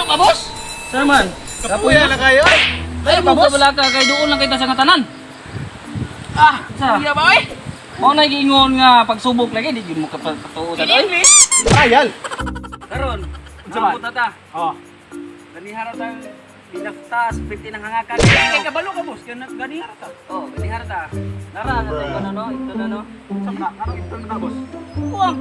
pa, boss? Saan man? Kapuya na kayo? Ay, mo ka bala ka kay doon lang kita sa ngatanan. Ah, Sa? kuya ba, oy? Mao na giingon nga pagsubok lagi di gyud mo ka patuod In oy. English? Trial. Karon, Unsa man? sa ta. Oh. Ganihara ta binaftas, piti nang hangakan. Kay kabalo ka, boss. Kaya ganihara ta. Oh, ganihara ta. Nara na to no, ito na no. Sama na, ito na boss. Kuwang.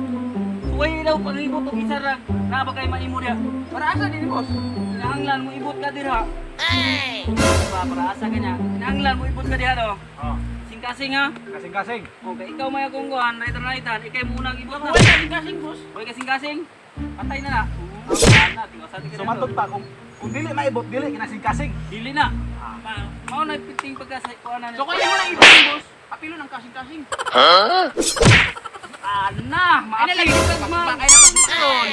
Suway daw pangibot og isa ra. Na ba kay maimo dia? Para asa din, boss? Hinahanglan mo ibot ka dira. Ay! Para asa kanya. Hinahanglan mo ibot ka diha do. Oh. Sing-kasing ha. Kasing-kasing. Okay, ikaw may akong kuhan, raitan-raitan. Ikay muna ang ibot na. Huwag kasing-kasing, boss. Hoy kasing-kasing. Patay na na. Ang na, tingos sa tingin. Sumatot pa kung dili maibot, dili kinasing-kasing. Dili na. Mao na piting pagkasay ko ana. So kaya mo na ibon, boss. Apilo ng kasing-kasing. Ana, Ay na lagi ka man. Ay na pagsupak.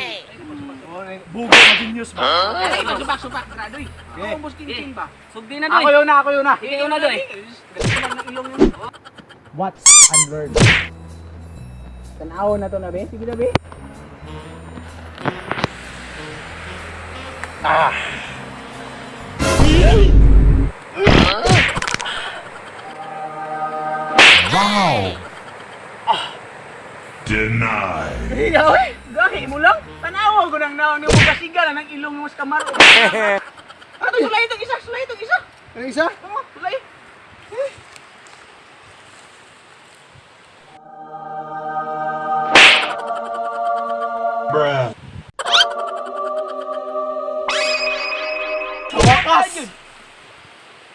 Bugo na genius ba? Ay na supak-supak. Gradoy. Okay. Ako, boss, king-king ba? Sugdi na Ako doy. yun na, ako yun na. Ikaw na doy. Ganito lang ng ilong yun. Watch and learn. Tanaw na to na, be. Sige na, be. Ah. Wow! Denied. Iya, oy. Gahi mo lang. Tanawa ko nang naon ni mo kasiga ng ilong mo sa kamaro. Ato sulay itong isa, sulay itong isa. Ano isa? Oo, sulay. Bruh. Sa wakas!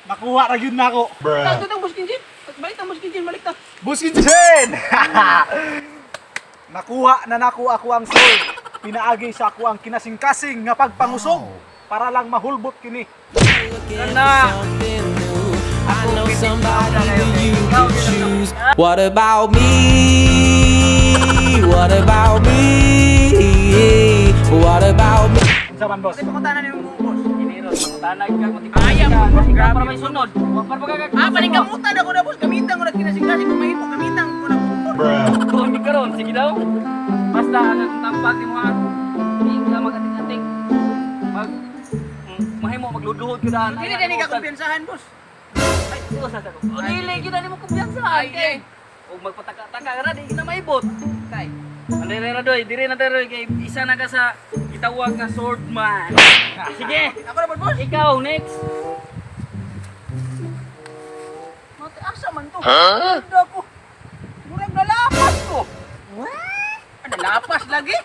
Nakuha na yun na ako. Bruh. Ito ang boss kinjin. Balik ang boss kinjin, balik ta. Buskin Jen! Nakuha na nako ako ang sword. Pinaagi sa ako ang kinasing-kasing nga pagpangusog para lang mahulbot kini. Ana. I know somebody you can choose. What about me? What about me? What about me? Sa man, boss. Kasi pakutanan ni mo, boss. Diniro, mangutanag ka ko Ayaw mo, boss. Grabe. Para may sunod. Wa para pagka. Paningkamutan ako na, boss. Gamitan ko na kinasing-kasing. Kung mahit mo, gamitan ko na. Bruh. Hindi karon, sige daw. Basta ang tampak ni mo ha. Hindi ka magating-ating. Mahimo magludluhod ka daan. Hindi na ka kumpiyansahan, boss. Ay, ito sa ko. O dili gid ni mo kumpiyansa. Ay, Kay. O magpataka-taka ra di na maibot. Kay. Andere na doy, dire na doy kay isa na ka sa gitawag nga swordman. Sige. Ako na, boss. Ikaw next. Mati, asa man to? Huh? Ako. Murag nalapas ko. What? Nalapas lagi?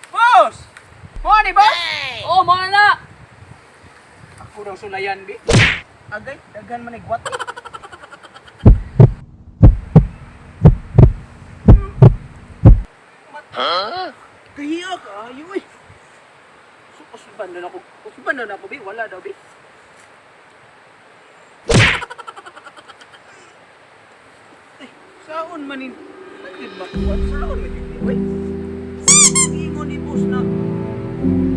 Boss! Mo ni, boss? Oh, mo na. Ako daw sulayan, bi. Agay, daghan man igwat. Kahiya ka, ayo eh. Usuban na ako, bi. Wala daw, bi. Saon manin? Bakit makuha? Saon manin? Uy! Hindi mo ni boss na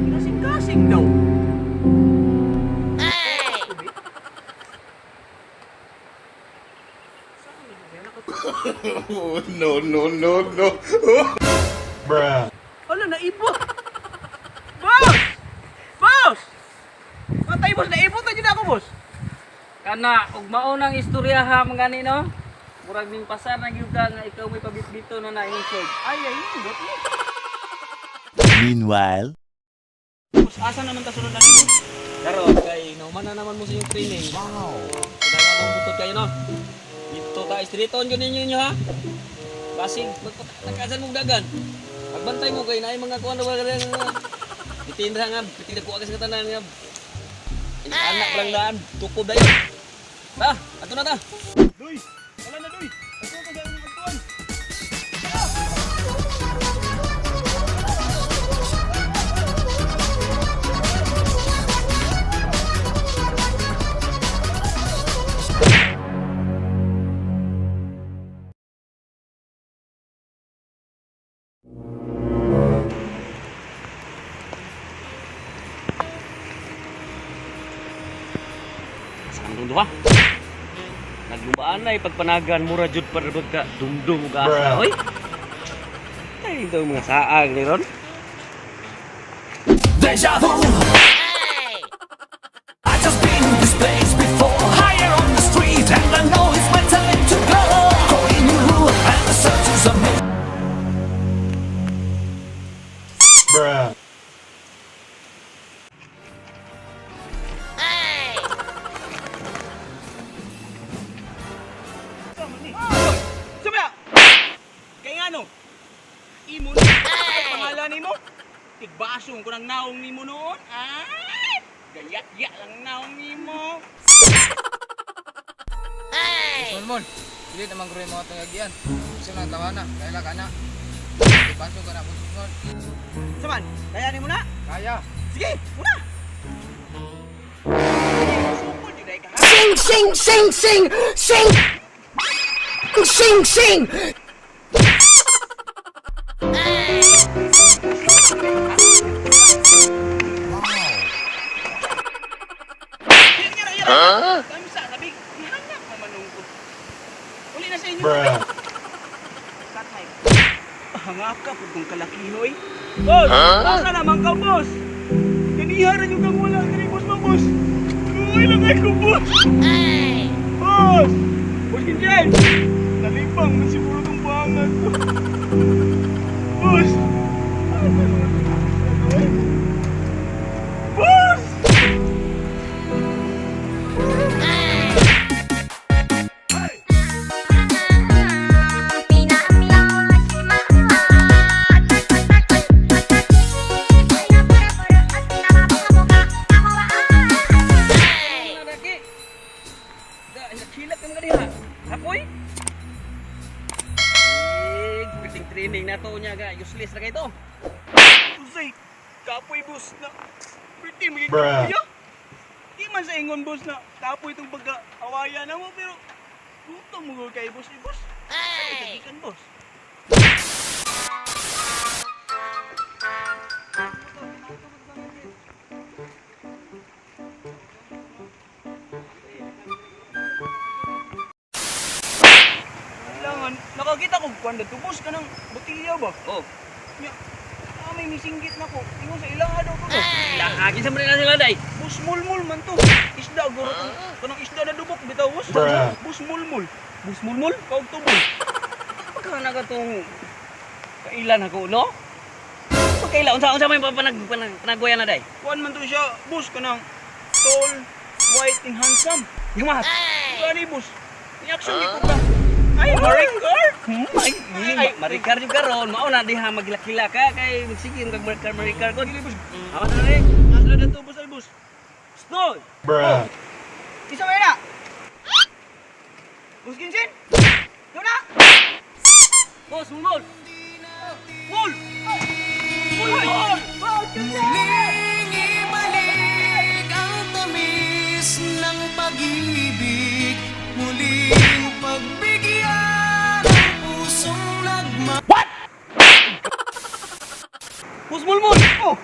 kinasing-kasing daw. Oh, no, no, no, no. Bruh. Ano, naibot? Boss! Boss! Matay, boss. Naibot na dyan ako, boss. Kana ug mao nang istorya ha mga ni no. Murag ning pasar na gyud ka nga ikaw may pabitbito na na insod. Ay, ibot ni. Meanwhile. Boss, asa naman kasunod na nito? Karon kay nauman na naman mo sa yung training. Wow. Kailangan nang butod kayo no. Dito ta straight on gyud ninyo ha. Basig magpatakasan mo dagan. Magbantay mo kay naay mga kuan ba nga itindra nga pitig ko agas nga tanan nga. Anak lang daan tukob dayon. Ta, ato na ta. Duy! Wala na, Duy! Ito ka gawin ng pagtuan! Saan dundo ha? Naglumbaan na pagpanagan mura jud para ka dumdum ug asa Bruh. oy. Ay ito mga saag ni ron. Deja vu. ng naong ni mo noon. Ay! Gayat-ya lang naong ni mo. Mon, dili naman guro yung mga tungagian. Gusto na tawa na, kaya ka na. Ibanso ka na po mon. Saman, kayanin mo na. Kaya. Sige, muna. Sukol, juday ka ha. Sing, sing, sing, sing, sing, sing, sing. Kamsa, sabi, ihanap mo manungko. Uli na sa inyo. Bruh. Katay. Hangaka po kung kalakihoy. Boss! Asa naman ka, boss? Kaniharan yung kang wala ka rin, boss mo, boss. Uy, lagay ko, boss. Boss! Boss Kinjay! Nalipang na siguro itong bangan ko. Boss! Boss! Lagi. Hilak ka mga diha. Apoy. Piting training na to niya ga. Useless na kayo to. Usay, kapoy, boss, na pretty magiging Bruh. kapoy, ah. Di man sa ingon, boss, na kapoy itong pagka-awaya na mo, pero puto mo kay boss, boss. Ay, kagikan, boss. Kailangan, nakakita ko kung ano boss ka ng botilya ba? Oh. Nya, may misinggit na ko. Ingon sa ilaha daw ko. Lahagi sa mga sila day. Bus mulmul man to. Isda guro to. Kanang isda na dubok bitaw bus. Bruh. Bus mulmul. Bus mulmul. Kaog tubol. Pagka na ka tong kailan ako, no? Pagkaila, unsa may panaggoyan na day? Kuan man to siya. Bus kanang tall, white and handsome. Yumat. Gani bus. Ni-action di ko ka. Ay, Maricar! Ay, marikar juga ron. Mao na diha maglakila ka kay magsigim kag marikar ko. Dili bus. Awas na rin. Nasla na to bus ay bus. Stoy. Bruh. Isa ba na? Bus Kinsin? Doon na! Boss, mul. Mul! Mul! Mul! Muling ibalik ang tamis ng pag-ibig. Muling pagbigyan ang pusong nagma... Boss mulmul. Oh.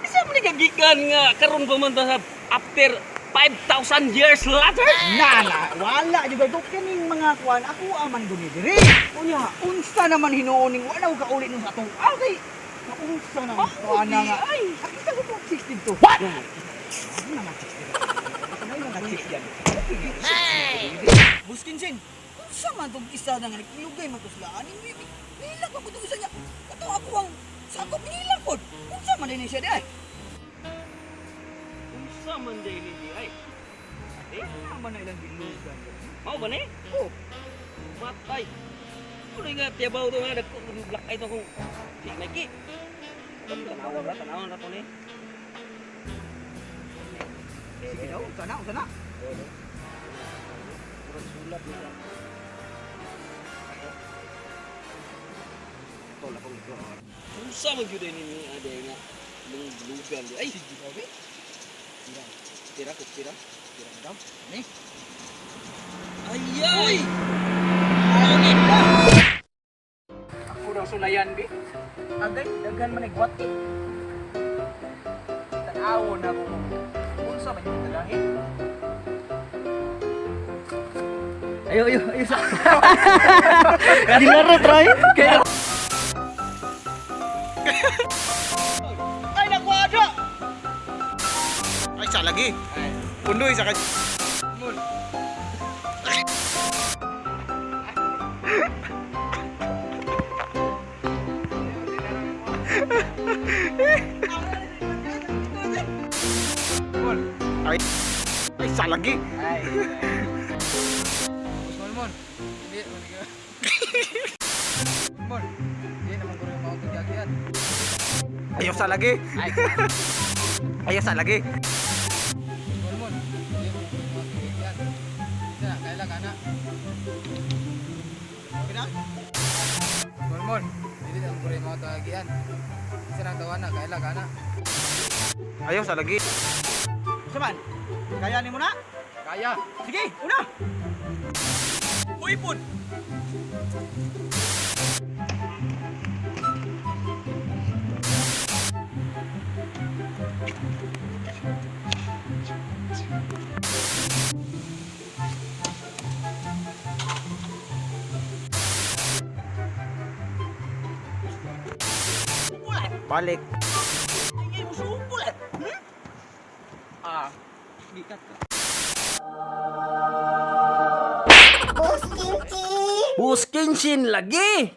Isa man ni kagikan nga karon pa man ta sa after 5,000 years later. Nana, wala juga to kining mga kuan ako aman guni diri. Unya, unsa naman hinuoning wala ko kaulit nung atong okay. Unsa naman kuan na nga. Ay, akita ko to 60 to. What? Ano naman 60? Ano yung nag-chip yan? Buskin sing. Unsa man tong isa na nga nilugay man to sila ani. Nilak ako tong isa niya. Kato ako ang sakop nilak pod. Unsa man din siya di ay? Unsa man day ni di ay? Ano man na ilang gilugan. Mao ba ni? Oh, Matay. Kuno nga tiyabaw to nga dagko black eye to kung di Nike. Tanawon ra to ni. sige daw, sana, sana. Sulat na. Tol ako nito. Unsa man gyud ni ade nga lugan di ay. Tira ko tira. Tira dam. Ni. Ayay! Ako raw sulayan bi. Agay daghan man igwat. Tan-awon na ko. Unsa man yung dalahin? Ayo sa. Kadi laro try. Ay nagwadra. Ay sa lagi. Pundoy sa Mul. Mul. Ay sa lagi. Ay. Bus mon. Dili man ka. Mon. Dili naman guro yung mga tungagian. Ayaw sa lagi. Ay, Ayaw sa lagi. Mon, hindi mo yan. Isa na, kailangan na. Okay na? Mon, hindi na ang mo ito agian. Isa na tawana, kailangan na. Ayaw sa lagi. Saman, kaya mo na? Kaya. Sige, una! Uy, pun! Balik. Ingay mo sumpulat! Gikat ka. Bus Kenshin lagi!